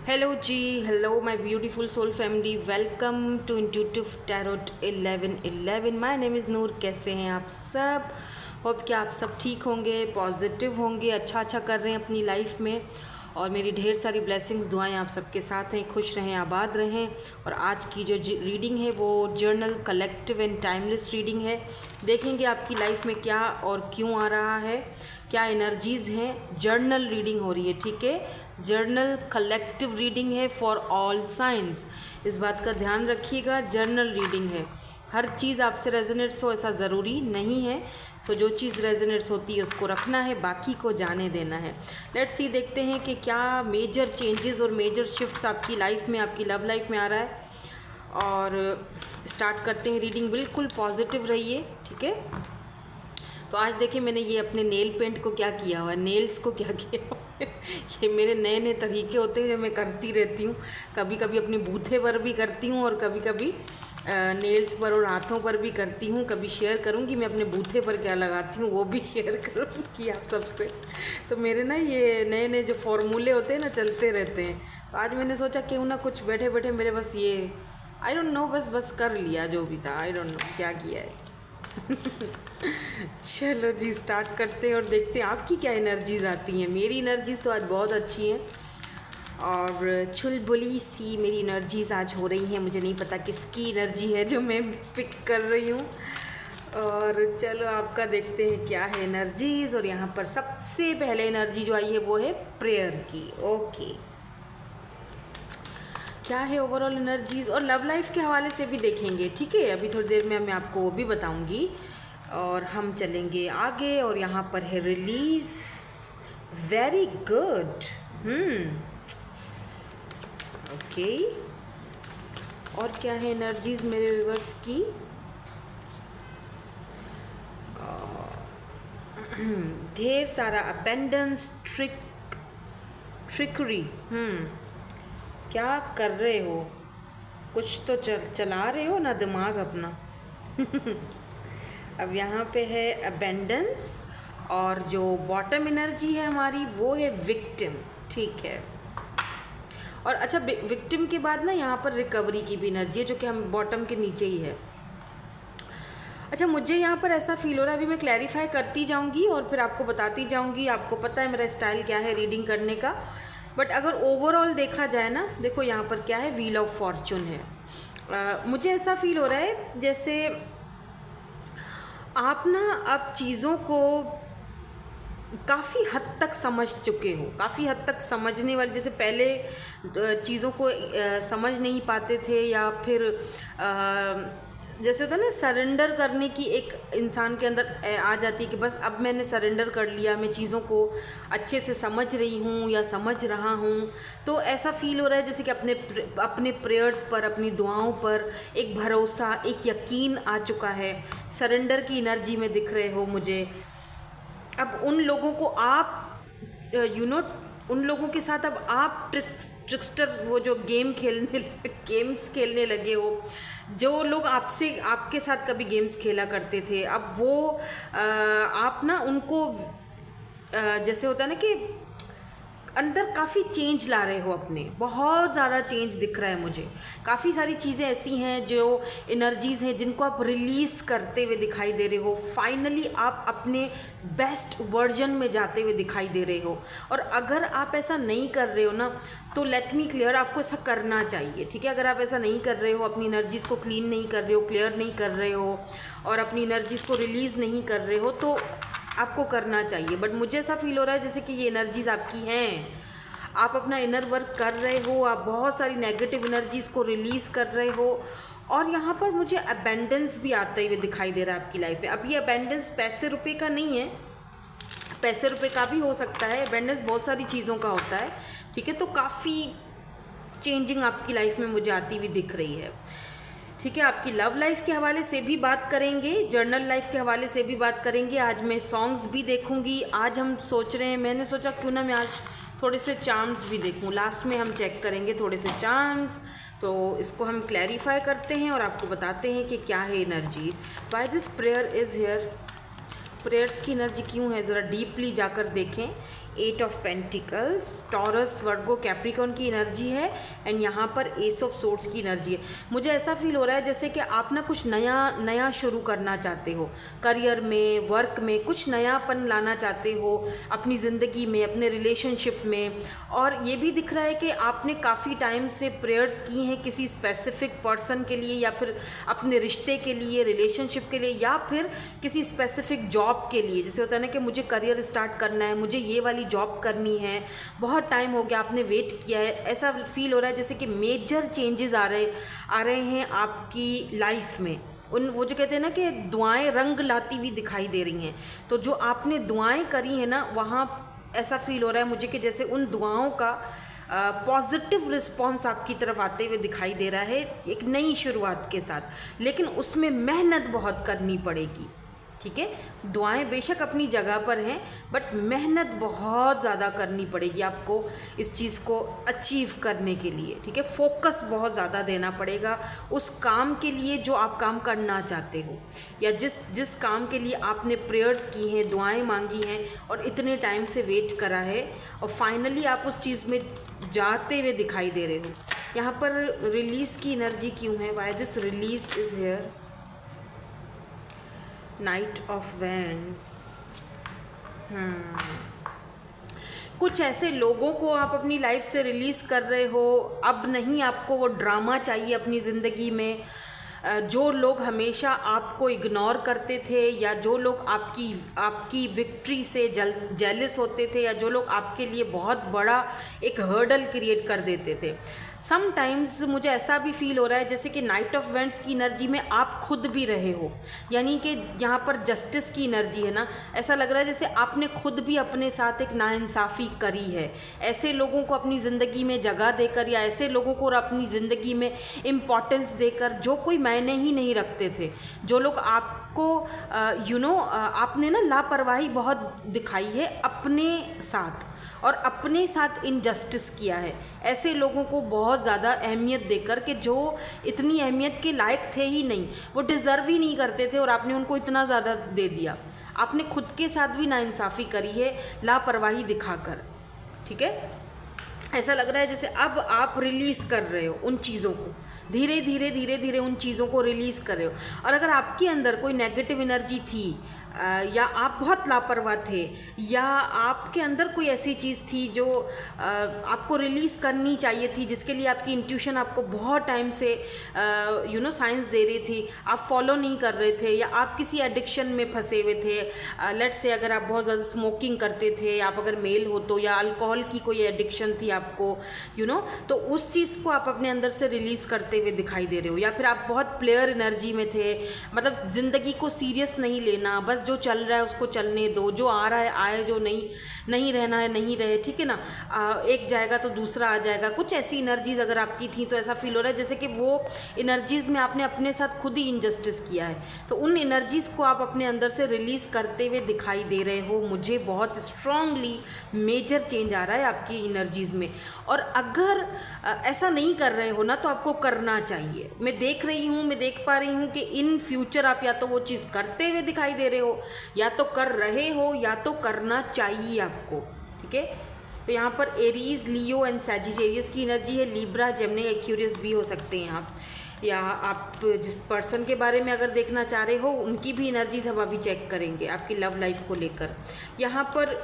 Hello जी, hello my beautiful soul family, welcome to intuitive tarot 1111। My name is Noor. कैसे हैं आप सब? होप कि आप सब ठीक होंगे, पॉजिटिव होंगे, अच्छा कर रहे हैं अपनी लाइफ में। और मेरी ढेर सारी ब्लेसिंग्स दुआएं आप सबके साथ हैं। खुश रहें, आबाद रहें। और आज की जो रीडिंग है वो journal collective and timeless reading है। देखेंगे आपकी लाइफ में क्या और क्यों आ रहा है, क्या एनर्जीज़ हैं। जर्नल रीडिंग हो रही है, ठीक है। जर्नल कलेक्टिव रीडिंग है फॉर ऑल साइंस। इस बात का ध्यान रखिएगा, जर्नल रीडिंग है। हर चीज़ आपसे रेजोनेट्स हो ऐसा ज़रूरी नहीं है। सो जो चीज़ रेजोनेट्स होती है उसको रखना है, बाकी को जाने देना है। लेट्स सी, देखते हैं कि क्या मेजर चेंजेस और मेजर शिफ्ट्स आपकी लाइफ में, आपकी लव लाइफ में आ रहा है। और स्टार्ट करते हैं रीडिंग। बिल्कुल पॉजिटिव रहिए, ठीक है। तो आज देखिए मैंने ये अपने नेल पेंट को क्या किया हुआ है, नेल्स को क्या किया हुआ है। ये मेरे नए नए तरीके होते हैं जो मैं करती रहती हूँ। कभी कभी अपने बूथे पर भी करती हूँ और कभी कभी नेल्स पर और हाथों पर भी करती हूँ। कभी शेयर करूँगी मैं अपने बूथे पर क्या लगाती हूँ, वो भी शेयर करूँगी आप सबसे। तो मेरे ना ये नए नए जो फॉर्मूले होते हैं ना, चलते रहते हैं। तो आज मैंने सोचा क्यों ना कुछ बैठे बैठे मेरे बस ये आई डोंट नो, बस कर लिया जो भी था। आई डोंट नो क्या किया है। चलो जी, स्टार्ट करते हैं और देखते हैं आपकी क्या एनर्जीज आती हैं। मेरी एनर्जीज तो आज बहुत अच्छी हैं और चुलबुली सी मेरी एनर्जीज आज हो रही हैं। मुझे नहीं पता किसकी एनर्जी है जो मैं पिक कर रही हूँ। और चलो आपका देखते हैं क्या है एनर्जीज। और यहाँ पर सबसे पहले एनर्जी जो आई है वो है प्रेयर की। ओके, क्या है ओवरऑल एनर्जीज, और लव लाइफ के हवाले से भी देखेंगे, ठीक है। अभी थोड़ी देर में मैं आपको वो भी बताऊंगी। और हम चलेंगे आगे। और यहाँ पर है रिलीज। Very good. ओके, और क्या है एनर्जीज मेरे व्यूअर्स की? ढेर सारा अबेंडेंस, ट्रिकरी। क्या कर रहे हो? कुछ तो चला रहे हो ना दिमाग अपना। अब यहाँ पे है अबेंडेंस, और जो बॉटम एनर्जी है हमारी वो है विक्टिम, ठीक है। और अच्छा, विक्टिम के बाद ना यहाँ पर रिकवरी की भी एनर्जी है, जो कि हम बॉटम के नीचे ही है। अच्छा, मुझे यहाँ पर ऐसा फील हो रहा है, अभी मैं क्लैरिफाई करती जाऊँगी और फिर आपको बताती जाऊँगी। आपको पता है मेरा स्टाइल क्या है रीडिंग करने का। बट अगर ओवरऑल देखा जाए ना, देखो यहाँ पर क्या है, व्हील ऑफ फॉर्चून है। मुझे ऐसा फील हो रहा है जैसे आप ना अब चीज़ों को काफ़ी हद तक समझ चुके हो, काफ़ी हद तक समझने वाले। जैसे पहले चीज़ों को समझ नहीं पाते थे, या फिर जैसे होता है ना, सरेंडर करने की एक इंसान के अंदर आ जाती है कि बस अब मैंने सरेंडर कर लिया, मैं चीज़ों को अच्छे से समझ रही हूँ या समझ रहा हूँ। तो ऐसा फील हो रहा है जैसे कि अपने प्रेयर्स पर, अपनी दुआओं पर एक भरोसा, एक यकीन आ चुका है। सरेंडर की एनर्जी में दिख रहे हो मुझे। अब उन लोगों को आप उन लोगों के साथ अब आप ट्रिक्स्टर, वो जो गेम्स खेलने लगे हो। जो लोग आपके साथ कभी गेम्स खेला करते थे, अब वो आप ना उनको जैसे होता है ना कि अंदर काफ़ी चेंज ला रहे हो अपने। बहुत ज़्यादा चेंज दिख रहा है मुझे। काफ़ी सारी चीज़ें ऐसी हैं जो एनर्जीज़ हैं जिनको आप रिलीज़ करते हुए दिखाई दे रहे हो। फाइनली आप अपने बेस्ट वर्जन में जाते हुए दिखाई दे रहे हो। और अगर आप ऐसा नहीं कर रहे हो ना, तो लेट मी क्लियर, आपको ऐसा करना चाहिए, ठीक है। अगर आप ऐसा नहीं कर रहे हो, अपनी एनर्जीज़ को क्लीन नहीं कर रहे हो, क्लियर नहीं कर रहे हो, और अपनी एनर्जीज़ को रिलीज़ नहीं कर रहे हो, तो आपको करना चाहिए। बट मुझे ऐसा फील हो रहा है जैसे कि ये एनर्जीज आपकी हैं। आप अपना इनर वर्क कर रहे हो, आप बहुत सारी नेगेटिव एनर्जीज को रिलीज़ कर रहे हो। और यहाँ पर मुझे अबेंडेंस भी आते हुए दिखाई दे रहा है आपकी लाइफ में। अब ये अबेंडेंस पैसे रुपए का नहीं है, पैसे रुपए का भी हो सकता है। अबेंडेंस बहुत सारी चीज़ों का होता है, ठीक है। तो काफ़ी चेंजिंग आपकी लाइफ में मुझे आती हुई दिख रही है, ठीक है। आपकी लव लाइफ के हवाले से भी बात करेंगे, जर्नल लाइफ के हवाले से भी बात करेंगे। आज मैं सॉन्ग्स भी देखूंगी। आज हम सोच रहे हैं, मैंने सोचा क्यों ना मैं आज थोड़े से चार्म्स भी देखूं। लास्ट में हम चेक करेंगे थोड़े से चार्म्स। तो इसको हम क्लैरिफाई करते हैं और आपको बताते हैं कि क्या है energy. Why this prayer is here, prayers की एनर्जी क्यों है, ज़रा डीपली जाकर देखें। 8 of pentacles, taurus, Virgo, Capricorn की एनर्जी है एंड यहाँ पर एस ऑफ सोर्ड्स की एनर्जी है। मुझे ऐसा फील हो रहा है जैसे कि आप ना कुछ नया नया शुरू करना चाहते हो, करियर में, वर्क में कुछ नयापन लाना चाहते हो अपनी ज़िंदगी में, अपने रिलेशनशिप में। और ये भी दिख रहा है कि आपने काफ़ी टाइम से प्रेयर्स की हैं किसी स्पेसिफिक पर्सन के लिए, या फिर अपने रिश्ते के लिए, रिलेशनशिप के लिए, या फिर किसी स्पेसिफिक जॉब के लिए। जैसे होता है ना कि मुझे करियर स्टार्ट करना है, मुझे ये वाली जॉब करनी है, बहुत टाइम हो गया आपने वेट किया है। ऐसा फील हो रहा है जैसे कि मेजर चेंजेस आ रहे हैं आपकी लाइफ में। वो जो कहते हैं ना कि दुआएं रंग लाती हुई दिखाई दे रही हैं। तो जो आपने दुआएं करी हैं ना, वहाँ ऐसा फील हो रहा है मुझे कि जैसे उन दुआओं का पॉजिटिव रिस्पॉन्स आपकी तरफ आते हुए दिखाई दे रहा है एक नई शुरुआत के साथ। लेकिन उसमें मेहनत बहुत करनी पड़ेगी, ठीक है। दुआएं बेशक अपनी जगह पर हैं, बट मेहनत बहुत ज़्यादा करनी पड़ेगी आपको इस चीज़ को अचीव करने के लिए, ठीक है। फोकस बहुत ज़्यादा देना पड़ेगा उस काम के लिए जो आप काम करना चाहते हो, या जिस काम के लिए आपने प्रेयर्स की हैं, दुआएं मांगी हैं और इतने टाइम से वेट करा है, और फाइनली आप उस चीज़ में जाते हुए दिखाई दे रहे हो। यहाँ पर रिलीज़ की एनर्जी क्यों है? Why this release is here? Night of wands. कुछ ऐसे लोगों को आप अपनी लाइफ से रिलीज़ कर रहे हो। अब नहीं आपको वो ड्रामा चाहिए अपनी ज़िंदगी में। जो लोग हमेशा आपको इग्नोर करते थे, या जो लोग आपकी विक्ट्री से जेलस होते थे, या जो लोग आपके लिए बहुत बड़ा एक हर्डल क्रिएट कर देते थे। समटाइम्स मुझे ऐसा भी फील हो रहा है जैसे कि नाइट ऑफ वेंट्स की एनर्जी में आप खुद भी रहे हो, यानी कि यहाँ पर जस्टिस की एनर्जी है ना। ऐसा लग रहा है जैसे आपने खुद भी अपने साथ एक नाइंसाफ़ी करी है, ऐसे लोगों को अपनी ज़िंदगी में जगह देकर, या ऐसे लोगों को अपनी ज़िंदगी में इम्पोर्टेंस देकर जो कोई मायने ही नहीं रखते थे, जो लोग आपको आपने ना लापरवाही बहुत दिखाई है अपने साथ, और अपने साथ इनजस्टिस किया है। ऐसे लोगों को बहुत ज़्यादा अहमियत देकर, कि जो इतनी अहमियत के लायक थे ही नहीं, वो डिज़र्व ही नहीं करते थे, और आपने उनको इतना ज़्यादा दे दिया। आपने खुद के साथ भी नाइंसाफ़ी करी है लापरवाही दिखाकर, ठीक है। ऐसा लग रहा है जैसे अब आप रिलीज़ कर रहे हो उन चीज़ों को, धीरे धीरे उन चीज़ों को रिलीज़ कर रहे हो। और अगर आपके अंदर कोई नेगेटिव एनर्जी थी, या आप बहुत लापरवाह थे, या आपके अंदर कोई ऐसी चीज़ थी जो आपको रिलीज़ करनी चाहिए थी, जिसके लिए आपकी इंट्यूशन आपको बहुत टाइम से साइंस दे रही थी, आप फॉलो नहीं कर रहे थे, या आप किसी एडिक्शन में फंसे हुए थे। लेट्स से अगर आप बहुत ज़्यादा स्मोकिंग करते थे, आप अगर मेल हो तो, या अल्कोहल की कोई एडिक्शन थी आपको, तो उस चीज़ को आप अपने अंदर से रिलीज़ करते हुए दिखाई दे रहे हो। या फिर आप बहुत प्लेयर एनर्जी में थे, मतलब ज़िंदगी को सीरियस नहीं लेना, बस जो चल रहा है उसको चलने दो, जो आ रहा है आए, जो नहीं रहना है नहीं रहे, ठीक है ना। एक जाएगा तो दूसरा आ जाएगा। कुछ ऐसी एनर्जीज अगर आपकी थी तो ऐसा फील हो रहा है जैसे कि वो एनर्जीज में आपने अपने साथ खुद ही इनजस्टिस किया है। तो उन एनर्जीज को आप अपने अंदर से रिलीज़ करते हुए दिखाई दे रहे हो। मुझे बहुत स्ट्रांगली मेजर चेंज आ रहा है आपकी एनर्जीज में। और अगर ऐसा नहीं कर रहे हो ना, तो आपको करना चाहिए। मैं देख रही हूँ, मैं देख पा रही हूँ कि इन फ्यूचर आप या तो वो चीज़ करते हुए दिखाई दे रहे हो, या तो कर रहे हो, या तो करना चाहिए आपको, ठीक है। तो यहाँ पर एरीज, लियो एंड सैजिटेरियस की एनर्जी है। लिब्रा, जेमिनी, एक्वेरियस भी हो सकते हैं आप, या आप जिस पर्सन के बारे में अगर देखना चाह रहे हो उनकी भी एनर्जीज हम अभी चेक करेंगे आपकी लव लाइफ को लेकर। यहाँ पर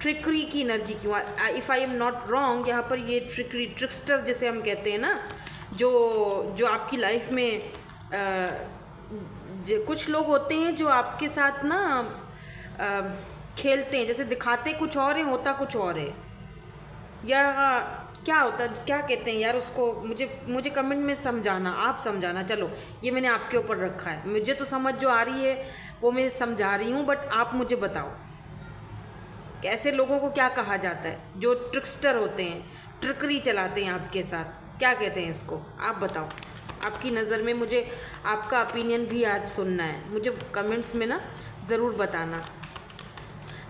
ट्रिकरी की एनर्जी क्यों, if I am not wrong, यहाँ पर ये ट्रिकरी, ट्रिक्स्टर जैसे हम कहते हैं ना, जो आपकी लाइफ में कुछ लोग होते हैं जो आपके साथ ना खेलते हैं, जैसे दिखाते कुछ और है, होता कुछ और है। या क्या होता, क्या कहते हैं यार उसको, मुझे कमेंट में समझाना, आप समझाना। चलो ये मैंने आपके ऊपर रखा है, मुझे तो समझ जो आ रही है वो मैं समझा रही हूँ, बट आप मुझे बताओ कि ऐसे लोगों को क्या कहा जाता है जो ट्रिक्स्टर होते हैं, ट्रिकरी चलाते हैं आपके साथ, क्या कहते हैं इसको, आप बताओ। आपकी नज़र में मुझे आपका ओपिनियन भी आज सुनना है, मुझे कमेंट्स में ना ज़रूर बताना।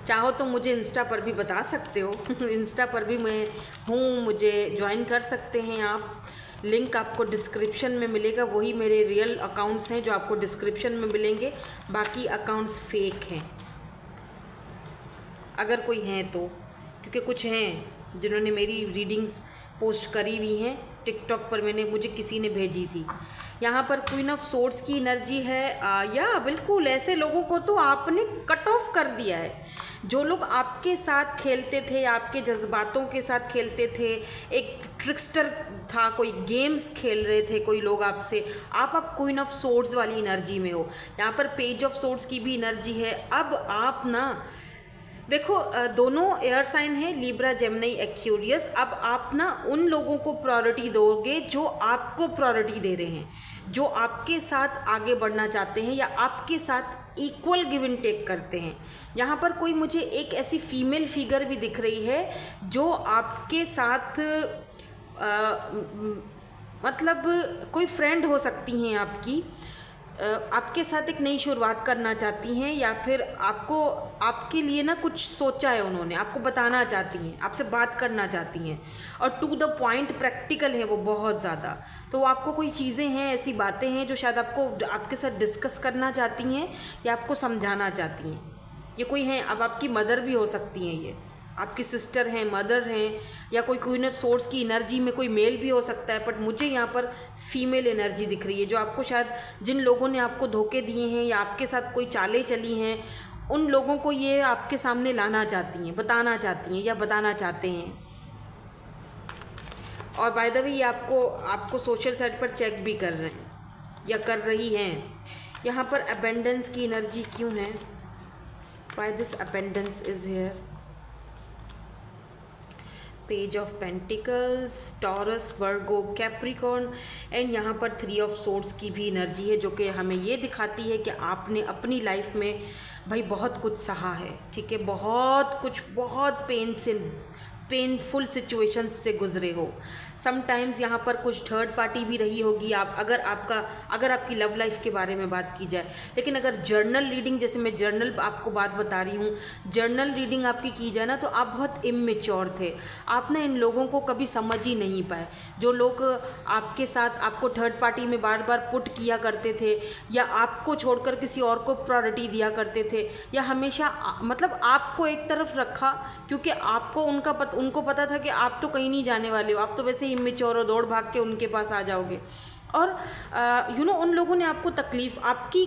चाहो तो मुझे इंस्टा पर भी बता सकते हो इंस्टा पर भी मैं हूँ, मुझे ज्वाइन कर सकते हैं आप। लिंक आपको डिस्क्रिप्शन में मिलेगा, वही मेरे रियल अकाउंट्स हैं जो आपको डिस्क्रिप्शन में मिलेंगे, बाकी अकाउंट्स फेक हैं अगर कोई हैं तो। क्योंकि कुछ हैं जिन्होंने मेरी रीडिंग्स पोस्ट करी हुई हैं टिकटॉक पर, मुझे किसी ने भेजी थी। यहाँ पर क्वीन ऑफ सोर्ड्स की एनर्जी है। या बिल्कुल ऐसे लोगों को तो आपने कट ऑफ कर दिया है। जो लोग आपके साथ खेलते थे, आपके जज्बातों के साथ खेलते थे, एक ट्रिक्स्टर था, कोई गेम्स खेल रहे थे कोई लोग आपसे, आप क्वीन ऑफ सोर्ड्स वाली एनर्जी में हो। यहाँ पर पेज ऑफ सोर्ड्स की भी एनर्जी है। अब आप ना देखो, दोनों एयर साइन है, लिब्रा, जेमिनी, एक्वेरियस। अब आप ना उन लोगों को प्रायोरिटी दोगे जो आपको प्रायोरिटी दे रहे हैं, जो आपके साथ आगे बढ़ना चाहते हैं या आपके साथ इक्वल गिव एंड टेक करते हैं। यहाँ पर कोई मुझे एक ऐसी फीमेल फिगर भी दिख रही है जो आपके साथ मतलब कोई फ्रेंड हो सकती हैं आपकी, आपके साथ एक नई शुरुआत करना चाहती हैं, या फिर आपको आपके लिए ना कुछ सोचा है उन्होंने, आपको बताना चाहती हैं, आपसे बात करना चाहती हैं, और टू द पॉइंट प्रैक्टिकल है वो बहुत ज़्यादा। तो आपको कोई चीज़ें हैं, ऐसी बातें हैं जो शायद आपको आपके साथ डिस्कस करना चाहती हैं या आपको समझाना चाहती हैं। ये कोई हैं, अब आपकी मदर भी हो सकती हैं, ये आपकी सिस्टर हैं, मदर हैं, या कोई क्वीन ऑफ सोर्ड्स की एनर्जी में कोई मेल भी हो सकता है, बट मुझे यहाँ पर फीमेल एनर्जी दिख रही है, जो आपको शायद, जिन लोगों ने आपको धोखे दिए हैं या आपके साथ कोई चालें चली हैं, उन लोगों को ये आपके सामने लाना चाहती हैं, बताना चाहती हैं या बताना चाहते हैं। और बाय द वे ये आपको सोशल साइट पर चेक भी कर रहे हैं या कर रही हैं। यहाँ पर अबेंडेंस की एनर्जी क्यों है? Why this abundance is here? Page of pentacles, taurus, Virgo, Capricorn, and यहाँ पर 3 ऑफ सोर्ड्स की भी एनर्जी है, जो कि हमें ये दिखाती है कि आपने अपनी लाइफ में भाई बहुत कुछ सहा है, ठीक है, बहुत कुछ, बहुत पेनफुल सिचुएशंस से गुजरे हो। समटाइम्स यहाँ पर कुछ थर्ड पार्टी भी रही होगी, आप अगर आपकी लव लाइफ के बारे में बात की जाए। लेकिन अगर जर्नल रीडिंग, जैसे मैं जर्नल आपको बात बता रही हूँ, जर्नल रीडिंग आपकी की जाए ना, तो आप बहुत इमेच्योर थे, आप ना इन लोगों को कभी समझ ही नहीं पाए। जो लोग आपके साथ आपको थर्ड पार्टी में बार बार पुट किया करते थे, या आपको छोड़कर किसी और को प्रायोरिटी दिया करते थे, या हमेशा मतलब आपको एक तरफ रखा, क्योंकि आपको उनको पता था कि आप तो कहीं नहीं जाने वाले हो, आप तो वैसे ही इमेच्योर हो, दौड़ भाग के उनके पास आ जाओगे। और उन लोगों ने आपको तकलीफ़, आपकी,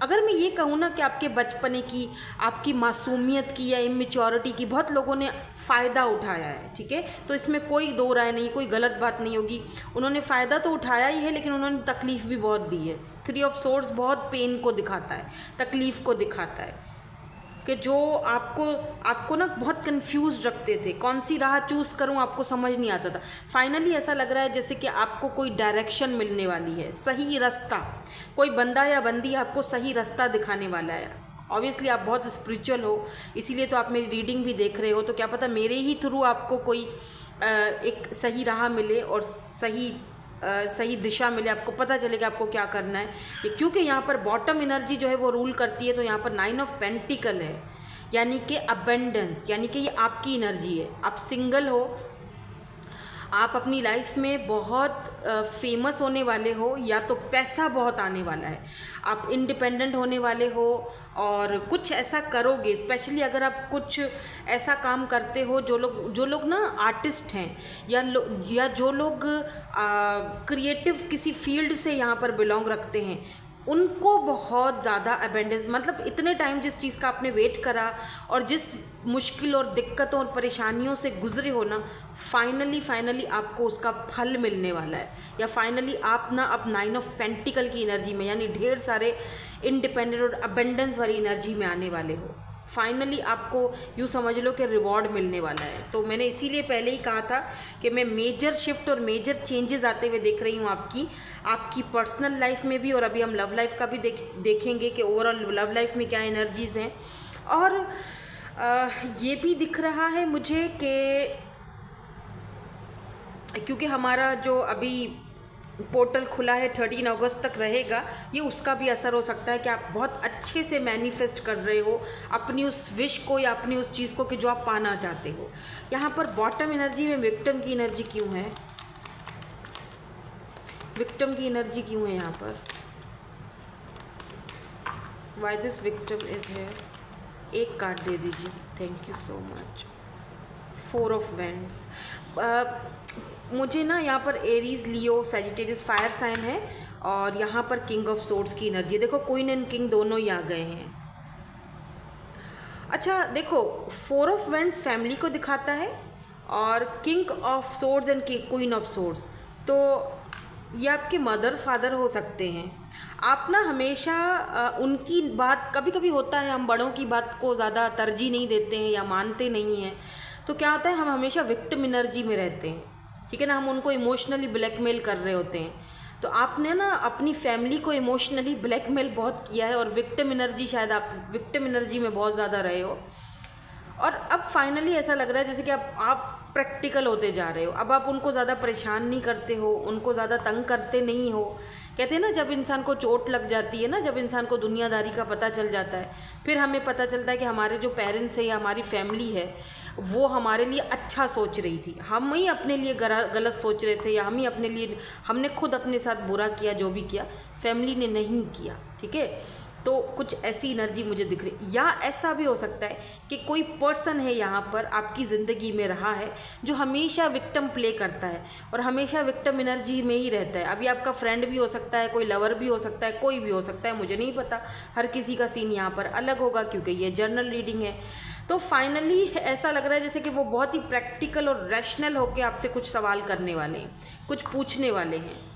अगर मैं ये कहूँ ना कि आपके बचपने की, आपकी मासूमियत की या इमेच्योरिटी की बहुत लोगों ने फ़ायदा उठाया है, ठीक है, तो इसमें कोई दो राय नहीं, कोई गलत बात नहीं होगी। उन्होंने फ़ायदा तो उठाया ही है, लेकिन उन्होंने तकलीफ़ भी बहुत दी है। 3 ऑफ सोर्ड्स बहुत पेन को दिखाता है, तकलीफ़ को दिखाता है, कि जो आपको ना बहुत कंफ्यूज रखते थे, कौन सी राह चूज़ करूं, आपको समझ नहीं आता था। फाइनली ऐसा लग रहा है जैसे कि आपको कोई डायरेक्शन मिलने वाली है, सही रास्ता, कोई बंदा या बंदी आपको सही रास्ता दिखाने वाला है। ऑब्वियसली आप बहुत स्पिरिचुअल हो, इसीलिए तो आप मेरी रीडिंग भी देख रहे हो, तो क्या पता मेरे ही थ्रू आपको कोई एक सही राह मिले और सही दिशा मिले, आपको पता चले कि आपको क्या करना है। क्योंकि यहाँ पर बॉटम एनर्जी जो है वो रूल करती है, तो यहाँ पर 9 ऑफ पेंटिकल है, यानी कि अबेंडेंस, यानी कि ये आपकी एनर्जी है। आप सिंगल हो, आप अपनी लाइफ में बहुत फेमस होने वाले हो, या तो पैसा बहुत आने वाला है, आप इंडिपेंडेंट होने वाले हो, और कुछ ऐसा करोगे, स्पेशली अगर आप कुछ ऐसा काम करते हो, जो लोग ना आर्टिस्ट हैं, या जो लोग क्रिएटिव किसी फील्ड से यहाँ पर बिलोंग रखते हैं, उनको बहुत ज़्यादा अबेंडेंस, मतलब इतने टाइम जिस चीज़ का आपने वेट करा और जिस मुश्किल और दिक्कतों और परेशानियों से गुजरे हो ना, फाइनली आपको उसका फल मिलने वाला है। या फाइनली आप ना अब 9 ऑफ पेंटिकल की एनर्जी में, यानी ढेर सारे इंडिपेंडेंट और अबेंडेंस वाली एनर्जी में आने वाले हो। फाइनली आपको यूँ समझ लो कि रिवॉर्ड मिलने वाला है। तो मैंने इसीलिए पहले ही कहा था कि मैं मेजर शिफ्ट और मेजर चेंजेस आते हुए देख रही हूँ आपकी पर्सनल लाइफ में भी, और अभी हम लव लाइफ का भी देखेंगे कि ओवरऑल लव लाइफ में क्या एनर्जीज़ हैं। और ये भी दिख रहा है मुझे कि क्योंकि हमारा जो अभी पोर्टल खुला है 13 अगस्त तक रहेगा, ये उसका भी असर हो सकता है कि आप बहुत अच्छे से मैनिफेस्ट कर रहे हो अपनी उस विश को या अपनी उस चीज़ को कि जो आप पाना चाहते हो। यहाँ पर बॉटम एनर्जी में विक्टिम की एनर्जी क्यों है? विक्टिम की एनर्जी क्यों है यहाँ पर? Why this victim is here? एक कार्ड दे दीजिए, thank you so much. 4 of vends, मुझे ना यहाँ पर एरीज, लियो, सैजिटेरियस फायर साइन है, और यहाँ पर किंग ऑफ सोर्ड्स की एनर्जी। देखो क्वीन एंड किंग दोनों ही आ गए हैं। अच्छा देखो, 4 ऑफ वेंड्स फैमिली को दिखाता है, और king of swords and queen of swords, तो ये आपके मदर फादर हो सकते हैं। आप ना हमेशा उनकी बात, कभी कभी होता है हम बड़ों की बात को ज़्यादा तरजीह नहीं देते हैं या मानते नहीं हैं, तो क्या होता है हम हमेशा विक्टिम एनर्जी में रहते हैं, ठीक है ना, हम उनको इमोशनली ब्लैकमेल कर रहे होते हैं। तो आपने ना अपनी फैमिली को इमोशनली ब्लैकमेल बहुत किया है, और विक्टिम एनर्जी, शायद आप विक्टिम एनर्जी में बहुत ज़्यादा रहे हो, और अब फाइनली ऐसा लग रहा है जैसे कि आप प्रैक्टिकल होते जा रहे हो। अब आप उनको ज़्यादा परेशान नहीं करते हो, उनको ज़्यादा तंग करते नहीं हो। कहते हैं ना, जब इंसान को चोट लग जाती है ना, जब इंसान को दुनियादारी का पता चल जाता है, फिर हमें पता चलता है कि हमारे जो पेरेंट्स है या हमारी फैमिली है वो हमारे लिए अच्छा सोच रही थी, हम ही अपने लिए गलत सोच रहे थे, या हम ही अपने लिए, हमने खुद अपने साथ बुरा किया, जो भी किया फैमिली ने नहीं किया, ठीक है। तो कुछ ऐसी एनर्जी मुझे दिख रही। या ऐसा भी हो सकता है कि कोई पर्सन है यहाँ पर आपकी ज़िंदगी में रहा है जो हमेशा विक्टिम प्ले करता है और हमेशा विक्टिम एनर्जी में ही रहता है। अभी आपका फ्रेंड भी हो सकता है, कोई लवर भी हो सकता है, कोई भी हो सकता है, मुझे नहीं पता, हर किसी का सीन यहाँ पर अलग होगा क्योंकि ये जर्नल रीडिंग है। तो फाइनली ऐसा लग रहा है जैसे कि वो बहुत ही प्रैक्टिकल और रैशनल होकर आपसे कुछ सवाल करने वाले हैं, कुछ पूछने वाले हैं।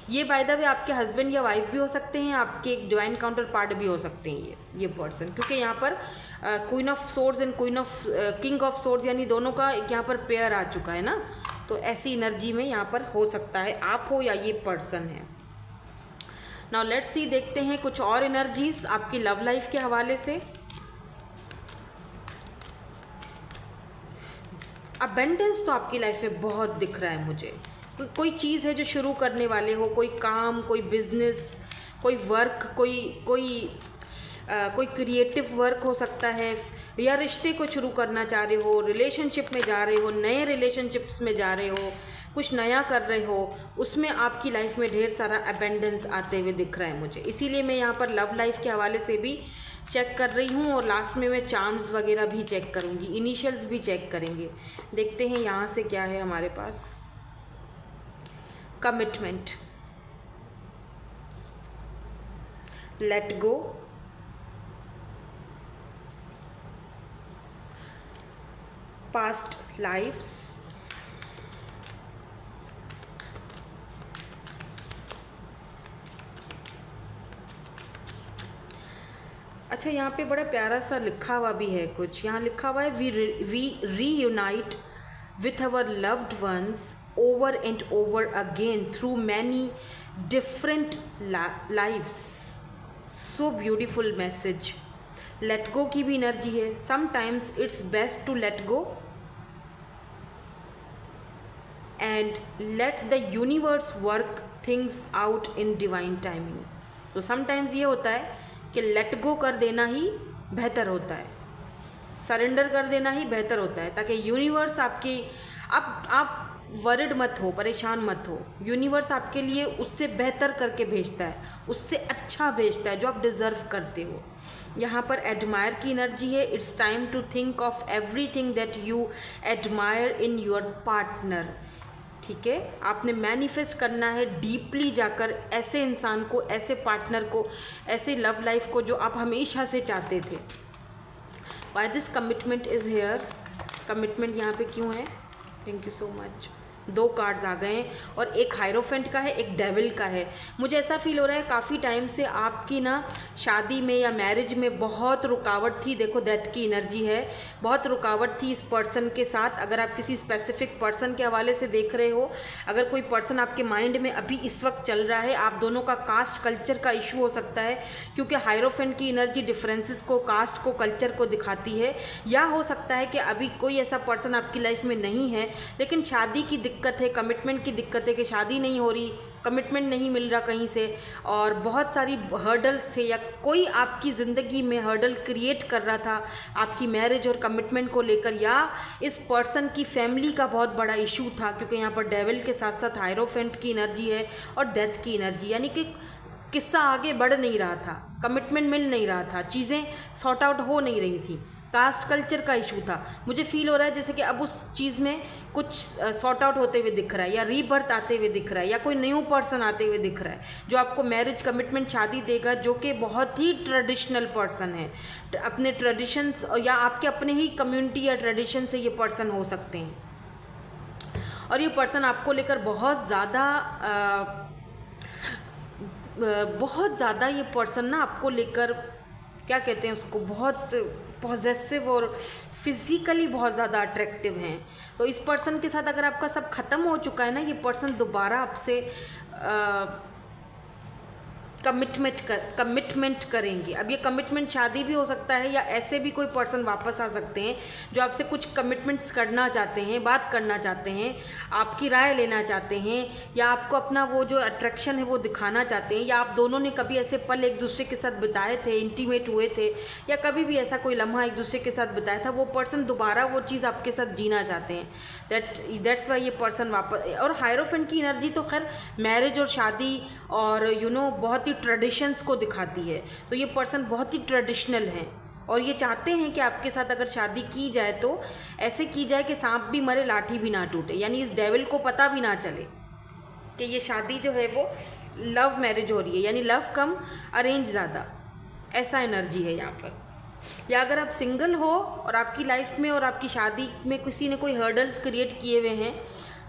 ये बाय द वे आपके हस्बैंड या वाइफ भी हो सकते हैं, आपके एक डिवाइन काउंटर पार्ट भी हो सकते हैं ये पर्सन, क्योंकि यहाँ पर queen of swords and king of swords यानी दोनों का यहाँ पर पेयर आ चुका है ना। तो ऐसी एनर्जी में यहाँ पर हो सकता है आप हो या ये पर्सन है। नाउ लेट्स सी, देखते हैं कुछ और एनर्जीज आपकी लव लाइफ के हवाले से। अबंडेंस तो आपकी लाइफ में बहुत दिख रहा है मुझे। कोई चीज़ है जो शुरू करने वाले हो, कोई काम, कोई बिजनेस, कोई वर्क, कोई क्रिएटिव वर्क हो सकता है, या रिश्ते को शुरू करना चाह रहे हो, रिलेशनशिप में जा रहे हो, नए रिलेशनशिप्स में जा रहे हो, कुछ नया कर रहे हो, उसमें आपकी लाइफ में ढेर सारा अबंडेंस आते हुए दिख रहा है मुझे। इसीलिए मैं यहाँ पर लव लाइफ के हवाले से भी चेक कर रही हूँ, और लास्ट में मैं चार्म्स वगैरह भी चेक करूँगी, इनिशियल्स भी चेक करेंगे। देखते हैं यहाँ से क्या है हमारे पास। Commitment, let go, past lifes, अच्छा यहाँ पे बड़ा प्यारा सा लिखा हुआ भी है, कुछ यहाँ लिखा हुआ है, we reunite with our loved ones over and over again through many different lives. So beautiful message. Let go की भी एनर्जी है। Sometimes it's best to let go and let the universe work things out in divine timing. तो sometimes ये होता है कि let go कर देना ही बेहतर होता है, सरेंडर कर देना ही बेहतर होता है, ताकि यूनिवर्स आपकी, आप वरिड मत हो, परेशान मत हो। यूनिवर्स आपके लिए उससे बेहतर करके भेजता है, उससे अच्छा भेजता है जो आप डिज़र्व करते हो। यहाँ पर एडमायर की एनर्जी है। It's time to think of everything that you admire in your partner. ठीक है, आपने मैनिफेस्ट करना है डीपली जाकर ऐसे इंसान को, ऐसे पार्टनर को, ऐसे लव लाइफ को जो आप हमेशा से चाहते थे। Why this commitment is here? Commitment यहाँ पे क्यों है? Thank you so much. 2 cards आ गए हैं, और एक हायरोफेंट का है, एक डेविल का है। मुझे ऐसा फील हो रहा है काफ़ी टाइम से आपकी ना शादी में या मैरिज में बहुत रुकावट थी। देखो डेथ की एनर्जी है, बहुत रुकावट थी इस पर्सन के साथ। अगर आप किसी स्पेसिफिक पर्सन के हवाले से देख रहे हो, अगर कोई पर्सन आपके माइंड में अभी इस वक्त चल रहा है, आप दोनों का कास्ट कल्चर का इशू हो सकता है, क्योंकि हायरोफेंट की एनर्जी डिफरेंसेस को, कास्ट को, कल्चर को दिखाती है। या हो सकता है कि अभी कोई ऐसा पर्सन आपकी लाइफ में नहीं है, लेकिन शादी की दिक्कत है, कमिटमेंट की दिक्कत है कि शादी नहीं हो रही, कमिटमेंट नहीं मिल रहा कहीं से, और बहुत सारी हर्डल्स थे, या कोई आपकी ज़िंदगी में हर्डल क्रिएट कर रहा था आपकी मैरिज और कमिटमेंट को लेकर, या इस पर्सन की फैमिली का बहुत बड़ा इशू था, क्योंकि यहाँ पर डेविल के साथ साथ हायरोफेंट की एनर्जी है और डेथ की एनर्जी, यानी कि किस्सा आगे बढ़ नहीं रहा था, कमिटमेंट मिल नहीं रहा था, चीज़ें सॉर्ट आउट हो नहीं रही थी, कास्ट कल्चर का इशू था। मुझे फील हो रहा है जैसे कि अब उस चीज़ में कुछ सॉर्ट आउट होते हुए दिख रहा है, या रीबर्थ आते हुए दिख रहा है, या कोई न्यू पर्सन आते हुए दिख रहा है जो आपको मैरिज कमिटमेंट शादी देगा, जो कि बहुत ही ट्रेडिशनल पर्सन है, अपने ट्रेडिशंस या आपके अपने ही कम्युनिटी या ट्रेडिशन से ये पर्सन हो सकते हैं। और ये पर्सन आपको लेकर बहुत ज़्यादा ये पर्सन ना आपको लेकर क्या कहते हैं उसको, बहुत पॉजेसिव और फिज़िकली बहुत ज़्यादा अट्रैक्टिव हैं। तो इस पर्सन के साथ अगर आपका सब ख़त्म हो चुका है ना, ये पर्सन दोबारा आपसे कमिटमेंट करेंगे। अब ये कमिटमेंट शादी भी हो सकता है, या ऐसे भी कोई पर्सन वापस आ सकते हैं जो आपसे कुछ कमिटमेंट्स करना चाहते हैं, बात करना चाहते हैं, आपकी राय लेना चाहते हैं, या आपको अपना वो जो अट्रैक्शन है वो दिखाना चाहते हैं, या आप दोनों ने कभी ऐसे पल एक दूसरे के साथ बिताए थे, इंटीमेट हुए थे, या कभी भी ऐसा कोई लम्हा एक दूसरे के साथ बिताया था, वो पर्सन दोबारा वो चीज़ आपके साथ जीना चाहते हैं। दैट्स वाई ये पर्सन वापस। और हायरोफेंट की एनर्जी तो खैर मैरिज और शादी और बहुत ही ट्रेडिशंस को दिखाती है। तो ये पर्सन बहुत ही ट्रेडिशनल हैं और ये चाहते हैं कि आपके साथ अगर शादी की जाए तो ऐसे की जाए कि सांप भी मरे लाठी भी ना टूटे, यानी इस डेविल को पता भी ना चले कि ये शादी जो है वो लव मैरिज हो रही है, यानी लव कम अरेंज ज़्यादा, ऐसा एनर्जी है यहाँ पर। या अगर आप सिंगल हो और आपकी लाइफ में और आपकी शादी में किसी ने कोई हर्डल्स क्रिएट किए हुए हैं,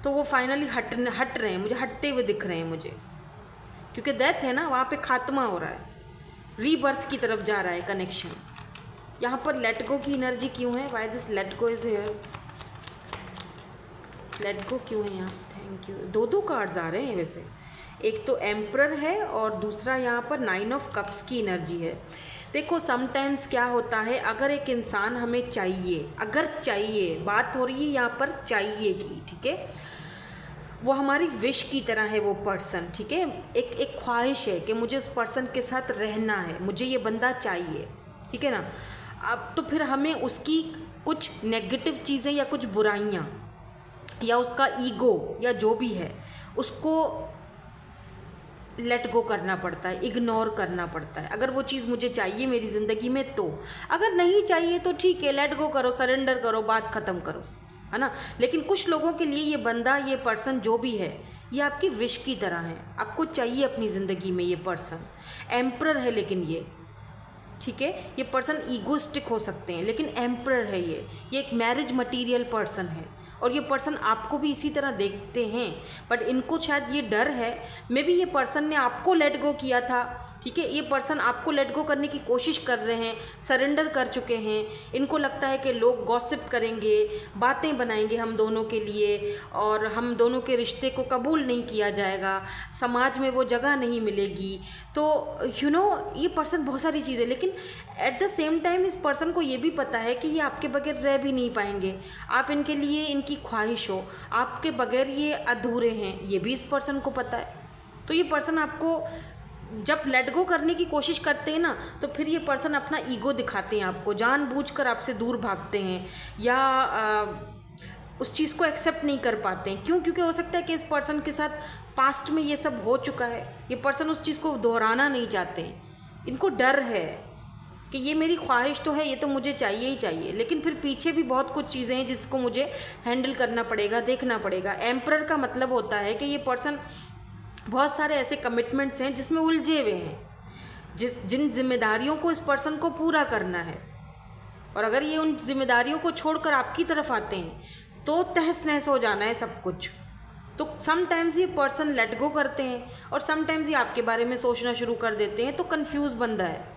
तो वो फाइनली हट रहे हैं, मुझे हटते हुए दिख रहे हैं मुझे, क्योंकि डेथ है ना, वहाँ पे खात्मा हो रहा है, रीबर्थ की तरफ जा रहा है कनेक्शन। यहाँ पर लेट गो की एनर्जी क्यों है? Why this let go is here? Let go क्यों है यहाँ? Thank you. दो कार्ड्स आ रहे हैं वैसे, एक तो एम्परर है और दूसरा यहाँ पर 9 ऑफ कप्स की एनर्जी है। देखो समटाइम्स क्या होता है, अगर एक इंसान हमें चाहिए, अगर चाहिए, बात हो रही है यहाँ पर चाहिए की, ठीक है, वो हमारी विश की तरह है वो पर्सन, ठीक है, एक ख्वाहिश है कि मुझे उस पर्सन के साथ रहना है, मुझे ये बंदा चाहिए, ठीक है ना। अब तो फिर हमें उसकी कुछ नेगेटिव चीज़ें या कुछ बुराइयाँ या उसका ईगो या जो भी है उसको लेट गो करना पड़ता है, इग्नोर करना पड़ता है। अगर वो चीज़ मुझे चाहिए मेरी ज़िंदगी में तो, अगर नहीं चाहिए तो ठीक है, लेट गो करो, सरेंडर करो, बात ख़त्म करो, है ना। लेकिन कुछ लोगों के लिए ये बंदा, ये पर्सन जो भी है, ये आपकी विश की तरह है, आपको चाहिए अपनी ज़िंदगी में ये पर्सन। एम्परर है लेकिन ये, ठीक है, ये पर्सन ईगोइस्टिक हो सकते हैं लेकिन एम्परर है ये एक मैरिज मटीरियल पर्सन है और ये पर्सन आपको भी इसी तरह देखते हैं, बट इनको शायद ये डर है, मे बी ये पर्सन ने आपको लेट गो किया था, ठीक है, ये पर्सन आपको लेट गो करने की कोशिश कर रहे हैं, सरेंडर कर चुके हैं, इनको लगता है कि लोग गॉसिप करेंगे, बातें बनाएंगे हम दोनों के लिए और हम दोनों के रिश्ते को कबूल नहीं किया जाएगा, समाज में वो जगह नहीं मिलेगी। तो ये पर्सन बहुत सारी चीज़ें, लेकिन एट द सेम टाइम इस पर्सन को ये भी पता है कि ये आपके बगैर रह भी नहीं पाएंगे, आप इनके लिए इनकी ख्वाहिश हो, आपके बगैर ये अधूरे हैं, ये भी इस पर्सन को पता है। तो ये पर्सन आपको जब लेट गो करने की कोशिश करते हैं ना, तो फिर ये पर्सन अपना ईगो दिखाते हैं आपको, जानबूझकर आपसे दूर भागते हैं या उस चीज़ को एक्सेप्ट नहीं कर पाते हैं। क्यों? क्योंकि हो सकता है कि इस पर्सन के साथ पास्ट में ये सब हो चुका है, ये पर्सन उस चीज़ को दोहराना नहीं चाहते हैं, इनको डर है कि ये मेरी ख्वाहिश तो है, ये तो मुझे चाहिए ही चाहिए, लेकिन फिर पीछे भी बहुत कुछ चीज़ें हैं जिसको मुझे हैंडल करना पड़ेगा, देखना पड़ेगा। एम्परर का मतलब होता है कि ये पर्सन बहुत सारे ऐसे कमिटमेंट्स हैं जिसमें उलझे हुए हैं, जिन जिम्मेदारियों को इस पर्सन को पूरा करना है, और अगर ये उन जिम्मेदारियों को छोड़कर आपकी तरफ आते हैं तो तहस नहस हो जाना है सब कुछ। तो समटाइम्स ये पर्सन लेट गो करते हैं और समटाइम्स ये आपके बारे में सोचना शुरू कर देते हैं, तो कंफ्यूज बंदा है।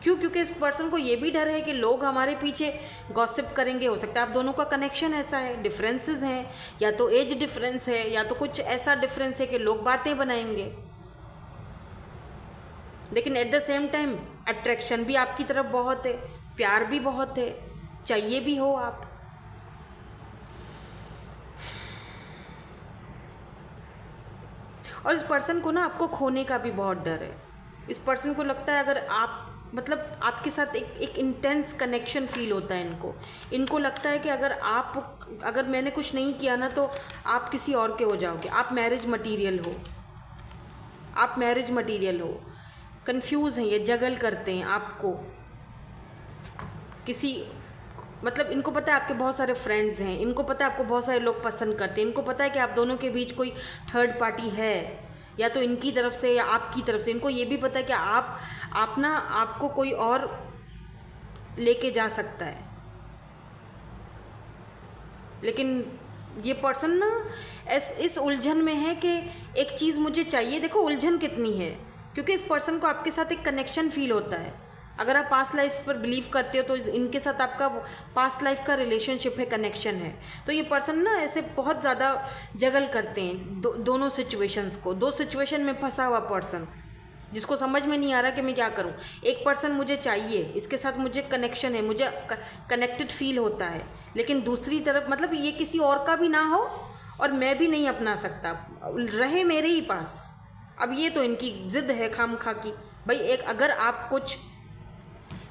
क्यों? क्योंकि इस पर्सन को ये भी डर है कि लोग हमारे पीछे गॉसिप करेंगे। हो सकता है आप दोनों का कनेक्शन ऐसा है, डिफरेंसेस हैं, या तो एज डिफरेंस है या तो कुछ ऐसा डिफरेंस है कि लोग बातें बनाएंगे, लेकिन at the same time attraction भी आपकी तरफ बहुत है, प्यार भी बहुत है, चाहिए भी हो आप। और इस पर्सन को ना आपको खोने का भी बहुत डर है। इस पर्सन को लगता है अगर आप आपके साथ एक इंटेंस कनेक्शन फील होता है इनको लगता है कि अगर मैंने कुछ नहीं किया ना तो आप किसी और के हो जाओगे, आप मैरिज मटीरियल हो। आप मैरिज मटेरियल हो, कंफ्यूज हैं, ये जगल करते हैं आपको किसी, मतलब इनको पता है आपके बहुत सारे फ्रेंड्स हैं, इनको पता है आपको बहुत सारे लोग पसंद करते हैं, इनको पता है कि आप दोनों के बीच कोई थर्ड पार्टी है, या तो इनकी तरफ से या आपकी तरफ से। इनको ये भी पता है कि आप ना, आपको कोई और लेके जा सकता है। लेकिन ये पर्सन ना इस उलझन में है कि एक चीज़ मुझे चाहिए। देखो उलझन कितनी है, क्योंकि इस पर्सन को आपके साथ एक कनेक्शन फील होता है। अगर आप पास्ट लाइफ पर बिलीव करते हो तो इनके साथ आपका पास्ट लाइफ का रिलेशनशिप है, कनेक्शन है। तो ये पर्सन ना ऐसे बहुत ज़्यादा जगल करते हैं दोनों सिचुएशंस को। दो सिचुएशन में फंसा हुआ पर्सन जिसको समझ में नहीं आ रहा कि मैं क्या करूं। एक पर्सन मुझे चाहिए, इसके साथ मुझे कनेक्शन है, मुझे कनेक्टेड फील होता है, लेकिन दूसरी तरफ मतलब ये किसी और का भी ना हो और मैं भी नहीं अपना सकता, रहे मेरे ही पास। अब ये तो इनकी जिद है खामखा की। भाई एक अगर आप कुछ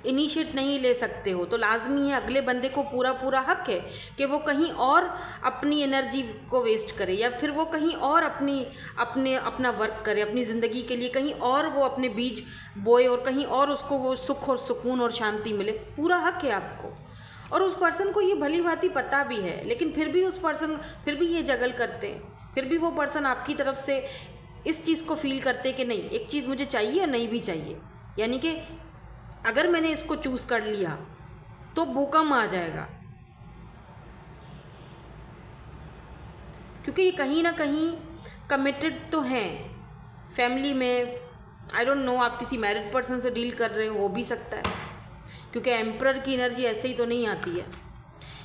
इनिशिएट नहीं ले सकते हो तो लाजमी है अगले बंदे को पूरा हक है कि वो कहीं और अपनी एनर्जी को वेस्ट करे, या फिर वो कहीं और अपना वर्क करे, अपनी ज़िंदगी के लिए कहीं और वो अपने बीज बोए और कहीं और उसको वो सुख और सुकून और शांति मिले। पूरा हक है आपको। और उस पर्सन को ये भली भांति पता भी है, लेकिन फिर भी ये जगल करते हैं। फिर भी वो पर्सन आपकी तरफ से इस चीज़ को फील करते कि नहीं, एक चीज़ मुझे चाहिए और नहीं भी चाहिए। यानी कि अगर मैंने इसको चूज़ कर लिया तो भूकंप आ जाएगा, क्योंकि ये कहीं ना कहीं कमिटेड तो हैं फैमिली में। आई डोंट नो, आप किसी मैरिड पर्सन से डील कर रहे हो भी सकता है, क्योंकि एम्परर की एनर्जी ऐसे ही तो नहीं आती है।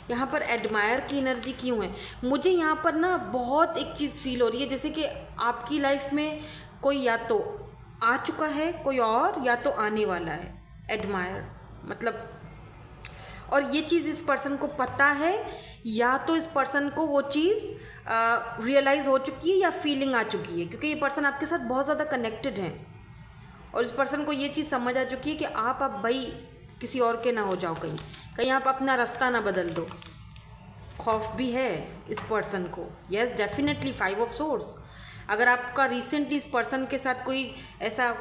यहाँ पर एडमायर की एनर्जी क्यों है? मुझे यहाँ पर ना बहुत एक चीज़ फील हो रही है, जैसे कि आपकी लाइफ में कोई या तो आ चुका है कोई और, या तो आने वाला है। एडमायर मतलब, और ये चीज़ इस पर्सन को पता है, या तो इस पर्सन को वो चीज़ रियलाइज़ हो चुकी है या फीलिंग आ चुकी है, क्योंकि ये पर्सन आपके साथ बहुत ज़्यादा कनेक्टेड है। और इस पर्सन को ये चीज़ समझ आ चुकी है कि आप अब भाई किसी और के ना हो जाओ, कहीं आप अपना रास्ता ना बदल दो। खौफ भी है इस पर्सन को। Yes definitely 5 of swords. अगर आपका रिसेंटली इस पर्सन के साथ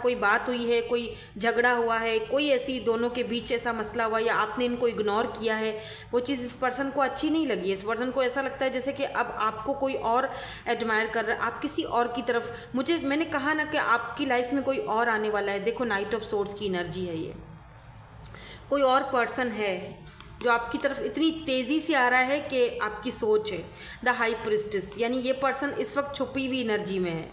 कोई बात हुई है, कोई झगड़ा हुआ है, कोई ऐसी दोनों के बीच ऐसा मसला हुआ, या आपने इनको इग्नोर किया है, वो चीज़ इस पर्सन को अच्छी नहीं लगी है। इस पर्सन को ऐसा लगता है जैसे कि अब आपको कोई और एडमायर कर रहा है, आप किसी और की तरफ। मैंने कहा ना कि आपकी लाइफ में कोई और आने वाला है। देखो नाइट ऑफ सोर्ड्स की एनर्जी है, ये कोई और पर्सन है जो आपकी तरफ इतनी तेज़ी से आ रहा है कि आपकी सोच है। द हाई प्रिस्टेस, यानी ये पर्सन इस वक्त छुपी हुई एनर्जी में है।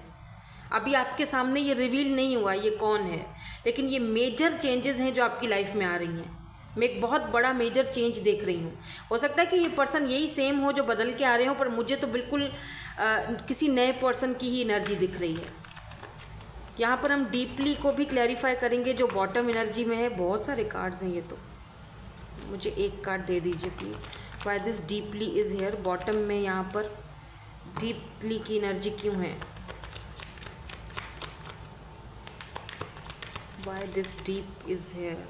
अभी आपके सामने ये रिवील नहीं हुआ ये कौन है, लेकिन ये मेजर चेंजेस हैं जो आपकी लाइफ में आ रही हैं। मैं एक बहुत बड़ा मेजर चेंज देख रही हूँ। हो सकता है कि ये पर्सन यही सेम हो जो बदल के आ रहे हो, पर मुझे तो बिल्कुल किसी नए पर्सन की ही एनर्जी दिख रही है। यहाँ पर हम डीपली को भी क्लैरिफाई करेंगे जो बॉटम एनर्जी में है। बहुत सारे कार्ड्स हैं, ये तो मुझे एक कार्ड दे दीजिए please. Why this deeply is here, bottom में यहाँ पर डीपली की एनर्जी क्यों है? Why this deep is here,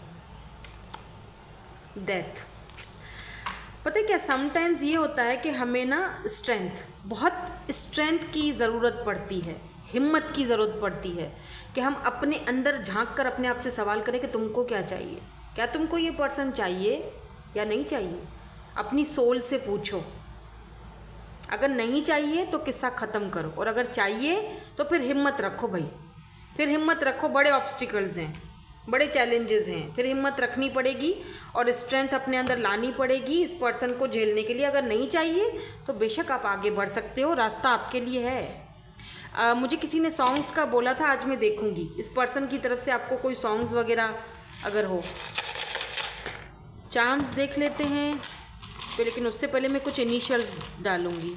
death. पता है क्या, समटाइम्स ये होता है कि हमें ना बहुत स्ट्रेंथ की ज़रूरत पड़ती है, हिम्मत की ज़रूरत पड़ती है कि हम अपने अंदर झांक कर अपने आप से सवाल करें कि तुमको क्या चाहिए, क्या तुमको ये पर्सन चाहिए या नहीं चाहिए। अपनी सोल से पूछो। अगर नहीं चाहिए तो किस्सा ख़त्म करो, और अगर चाहिए तो फिर हिम्मत रखो भाई, फिर हिम्मत रखो। बड़े ऑब्स्टिकल्स हैं, बड़े चैलेंजेस हैं, फिर हिम्मत रखनी पड़ेगी और स्ट्रेंथ अपने अंदर लानी पड़ेगी इस पर्सन को झेलने के लिए। अगर नहीं चाहिए तो बेशक आप आगे बढ़ सकते हो, रास्ता आपके लिए है। मुझे किसी ने सॉन्ग्स का बोला था, आज मैं देखूंगी इस पर्सन की तरफ से आपको कोई सॉन्ग्स वगैरह अगर हो। चार्म्स देख लेते हैं तो, लेकिन उससे पहले मैं कुछ इनिशियल्स डालूंगी।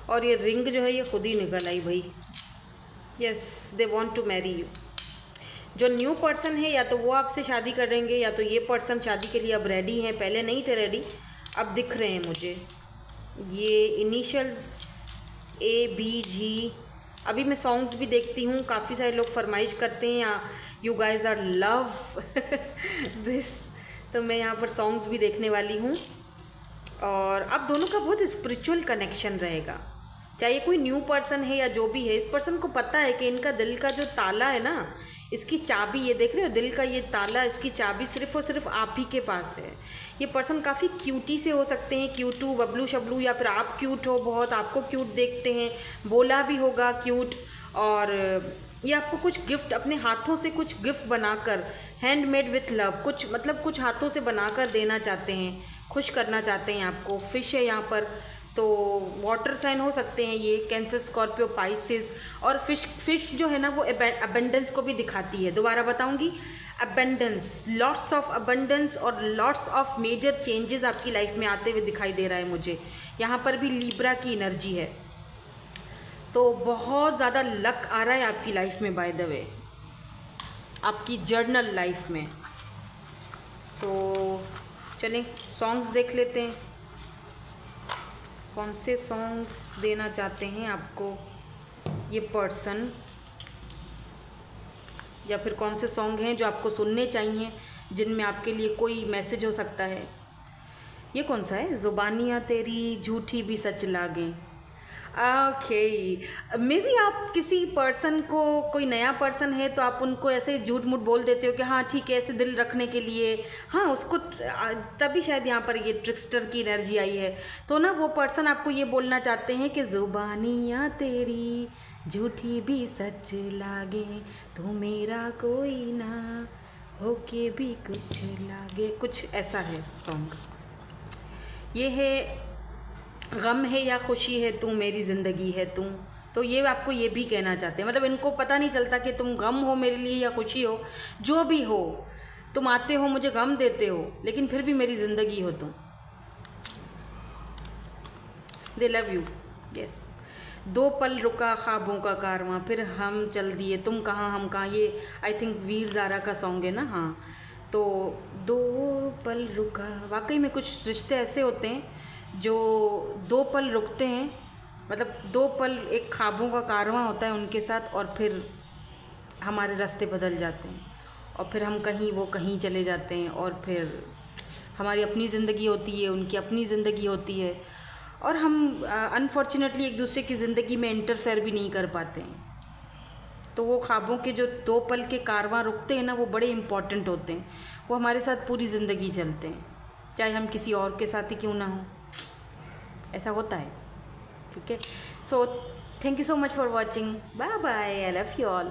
और ये रिंग जो है ये खुद ही निकल आई भाई। Yes, they want to marry you. जो न्यू पर्सन है या तो वो आपसे शादी करेंगे या तो ये पर्सन शादी के लिए अब रेडी हैं, पहले नहीं थे रेडी, अब दिख रहे हैं मुझे। ये इनिशियल्स ABG। अभी मैं सॉन्ग्स भी देखती हूँ, काफ़ी सारे लोग फरमाइश करते हैं you guys are love this, तो मैं यहाँ पर सॉन्ग्स भी देखने वाली हूँ। और अब दोनों का बहुत स्पिरिचुअल कनेक्शन रहेगा, चाहे कोई न्यू पर्सन है या जो भी है। इस पर्सन को पता है कि इनका दिल का जो ताला है ना, इसकी चाबी, ये देख रहे हो दिल का ये ताला, इसकी चाबी सिर्फ और सिर्फ आप ही के पास है। ये पर्सन काफ़ी क्यूटी से हो सकते हैं, क्यूटू बबलू शबलू, या फिर आप क्यूट हो बहुत, आपको क्यूट देखते हैं, बोला भी होगा क्यूट। और ये आपको कुछ गिफ्ट, अपने हाथों से कुछ गिफ्ट बनाकर, हैंडमेड विथ लव, कुछ मतलब कुछ हाथों से बनाकर देना चाहते हैं, खुश करना चाहते हैं आपको। फिश है यहाँ पर, तो वाटर साइन हो सकते हैं ये, कैंसर, स्कॉर्पियो, पाइसेस। और फिश जो है ना वो अबंडेंस को भी दिखाती है। दोबारा बताऊंगी, अबंडेंस, लॉट्स ऑफ अबंडेंस और लॉट्स ऑफ मेजर चेंजेस आपकी लाइफ में आते हुए दिखाई दे रहा है मुझे। यहाँ पर भी लिब्रा की एनर्जी है, तो बहुत ज़्यादा लक आ रहा है आपकी लाइफ में, बाय द वे, आपकी जर्नल लाइफ में। सो चलें सॉन्ग्स देख लेते हैं, कौन से सॉन्ग्स देना चाहते हैं आपको ये पर्सन, या फिर कौन से सॉन्ग हैं जो आपको सुनने चाहिए, जिनमें आपके लिए कोई मैसेज हो सकता है। ये कौन सा है, ज़ुबानियाँ तेरी झूठी भी सच लागें। ओके, मे बी आप किसी पर्सन को, कोई नया पर्सन है तो आप उनको ऐसे झूठ मूठ बोल देते हो कि हाँ ठीक है, ऐसे दिल रखने के लिए, हाँ उसको, तभी शायद यहाँ पर ये ट्रिक्स्टर की एनर्जी आई है। तो ना वो पर्सन आपको ये बोलना चाहते हैं कि ज़ुबानियाँ तेरी झूठी भी सच लागे, तू मेरा कोई ना होके भी कुछ लागे, कुछ ऐसा है सॉन्ग। ये है गम है या खुशी है तू, मेरी ज़िंदगी है तू। तो ये आपको ये भी कहना चाहते हैं, मतलब इनको पता नहीं चलता कि तुम गम हो मेरे लिए या खुशी हो, जो भी हो, तुम आते हो मुझे गम देते हो, लेकिन फिर भी मेरी ज़िंदगी हो तुम। दे लव यू, यस। दो पल रुका ख्वाबों का कारवां, फिर हम चल दिए, तुम कहाँ हम कहाँ। ये आई थिंक वीर ज़ारा का सॉन्ग है ना, हाँ। तो दो पल रुका, वाकई में कुछ रिश्ते ऐसे होते हैं जो दो पल रुकते हैं, मतलब दो पल एक ख्वाबों का कारवां होता है उनके साथ, और फिर हमारे रास्ते बदल जाते हैं, और फिर हम कहीं, वो कहीं चले जाते हैं, और फिर हमारी अपनी ज़िंदगी होती है, उनकी अपनी ज़िंदगी होती है, और हम अनफॉर्चुनेटली एक दूसरे की ज़िंदगी में इंटरफेयर भी नहीं कर पाते हैं। तो वो ख्वाबों के जो दो पल के कारवां रुकते हैं ना, वो बड़े इम्पॉर्टेंट होते हैं, वो हमारे साथ पूरी ज़िंदगी चलते हैं, चाहे हम किसी और के साथ ही क्यों ना हो, ऐसा होता है। ठीक है, so thank you so much for watching, bye bye, I love you all.